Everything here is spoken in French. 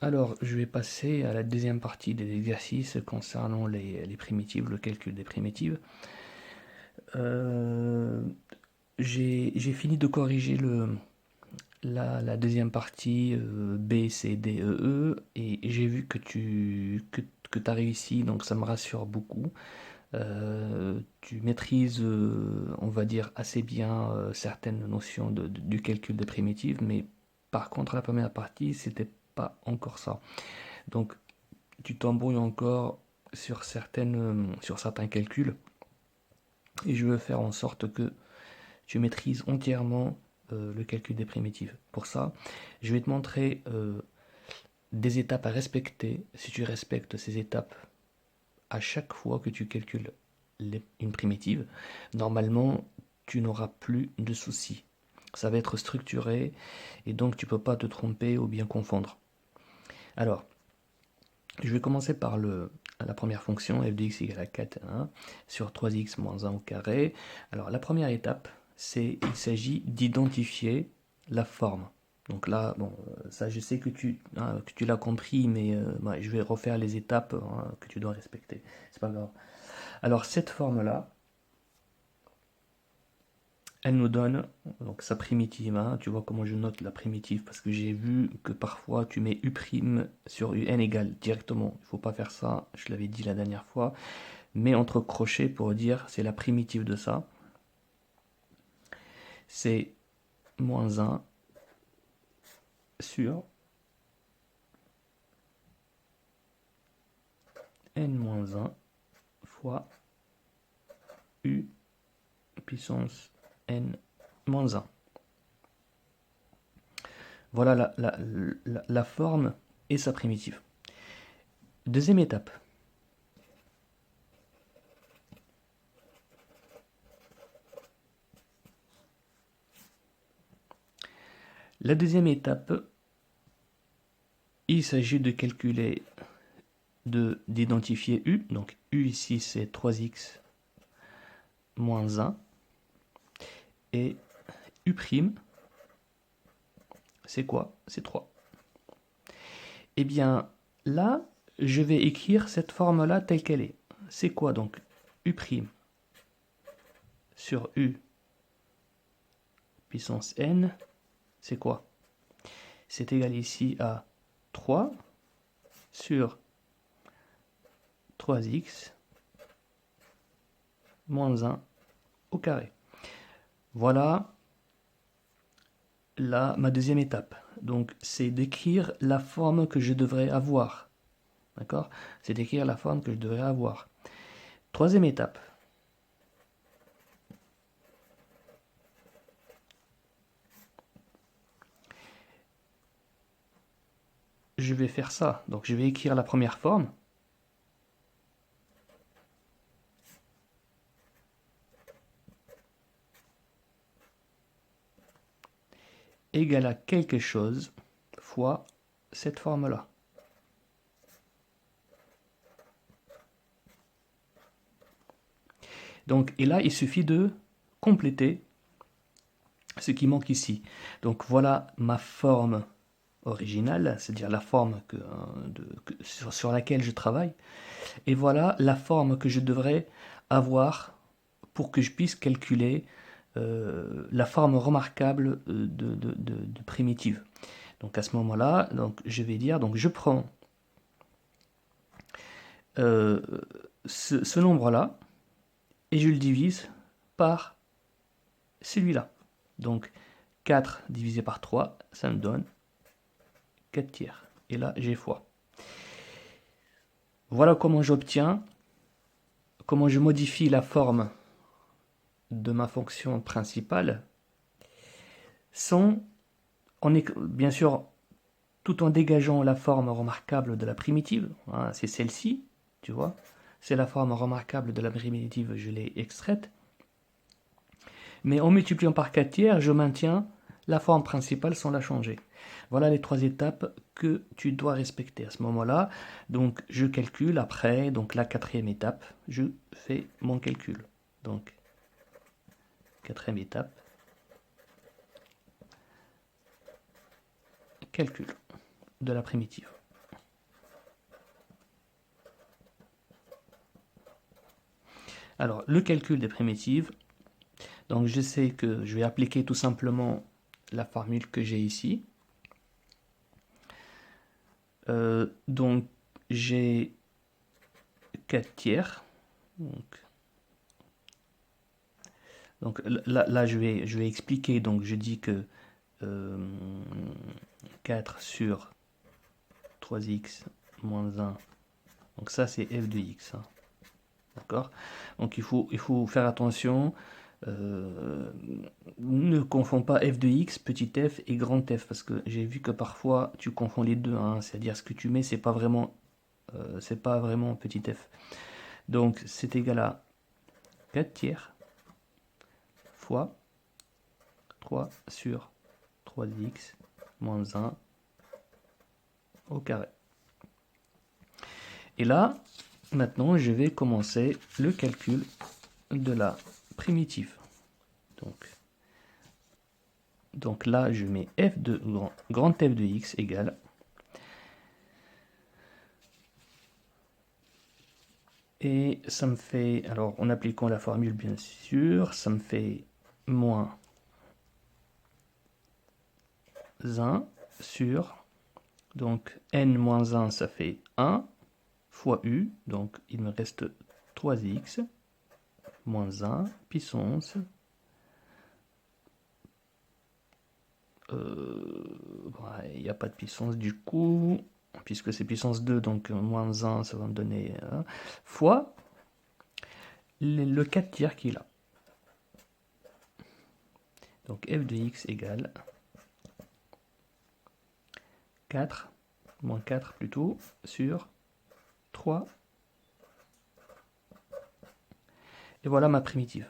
Alors, je vais passer à la deuxième partie des exercices concernant les primitives, le calcul des primitives. Euh, j'ai fini de corriger la deuxième partie B, C, D, E, E, et j'ai vu que tu as réussi, donc ça me rassure beaucoup. Tu maîtrises, on va dire, assez bien certaines notions du calcul des primitives, mais par contre, la première partie, c'était pas encore ça. Donc, tu t'embrouilles encore sur certains calculs, et je veux faire en sorte que tu maîtrises entièrement le calcul des primitives. Pour ça, je vais te montrer des étapes à respecter. Si tu respectes ces étapes à chaque fois que tu calcules une primitive, normalement, tu n'auras plus de soucis. Ça va être structuré et donc tu ne peux pas te tromper ou bien confondre. Alors, je vais commencer par la première fonction, f de x égale à 4 1, sur 3x moins 1 au carré. Alors la première étape, il s'agit d'identifier la forme. Donc là, bon, ça je sais que tu l'as compris, mais je vais refaire les étapes que tu dois respecter. C'est pas grave. Alors cette forme-là, elle nous donne donc sa primitive. Tu vois comment je note la primitive parce que j'ai vu que parfois tu mets u' sur un égale directement. Il ne faut pas faire ça, je l'avais dit la dernière fois. Mais entre crochets pour dire c'est la primitive de ça. C'est moins 1 sur n-1 fois u puissance n-1. Voilà la forme et sa primitive. Deuxième étape. La deuxième étape, il s'agit de calculer, d'identifier u. Donc u ici c'est 3x moins 1. Et u', c'est quoi? C'est 3. Eh bien, là, je vais écrire cette forme-là telle qu'elle est. C'est quoi donc? U' sur u puissance n, c'est quoi? C'est égal ici à 3 sur 3x moins 1 au carré. Voilà ma deuxième étape. Donc, c'est d'écrire la forme que je devrais avoir. D'accord? C'est d'écrire la forme que je devrais avoir. Troisième étape. Je vais faire ça. Donc, je vais écrire la première forme. Égale à quelque chose fois cette forme-là. Donc, et là, il suffit de compléter ce qui manque ici. Donc, voilà ma forme originale, c'est-à-dire la forme sur laquelle je travaille. Et voilà la forme que je devrais avoir pour que je puisse calculer la forme remarquable de primitive. Donc à ce moment-là, donc je vais dire, donc je prends ce nombre-là et je le divise par celui-là. Donc 4 divisé par 3, ça me donne 4 tiers. Et là, j'ai fois. Voilà comment comment je modifie la forme de ma fonction principale bien sûr, tout en dégageant la forme remarquable de la primitive. C'est celle-ci, tu vois. C'est la forme remarquable de la primitive, je l'ai extraite. Mais en multipliant par 4 tiers, je maintiens la forme principale sans la changer. Voilà les trois étapes que tu dois respecter à ce moment-là. Donc je calcule après, donc la quatrième étape, je fais mon calcul. Donc quatrième étape, calcul de la primitive. Alors, le calcul des primitives, donc je sais que je vais appliquer tout simplement la formule que j'ai ici. Donc, j'ai 4 tiers. Donc là je vais expliquer. Donc, je dis que 4 sur 3x moins 1. Donc ça, c'est f de x. Hein. D'accord? Donc il faut faire attention. Ne confonds pas f de x, petit f et grand F, parce que j'ai vu que parfois tu confonds les deux. Hein, c'est-à-dire ce que tu mets, c'est pas vraiment petit f. Donc c'est égal à 4 tiers fois 3 sur 3x moins 1 au carré. Et là, maintenant, je vais commencer le calcul de la primitive. Donc là, je mets f de grand F de x égale et ça me fait, alors en appliquant la formule bien sûr, ça me fait moins 1 sur, donc n moins 1 ça fait 1 fois u, donc il me reste 3x moins 1 puissance il n'y a pas de puissance du coup, puisque c'est puissance 2, donc moins 1, ça va me donner fois le 4 tiers qui est là. Donc f de x égale 4, moins 4 plutôt, sur 3. Et voilà ma primitive.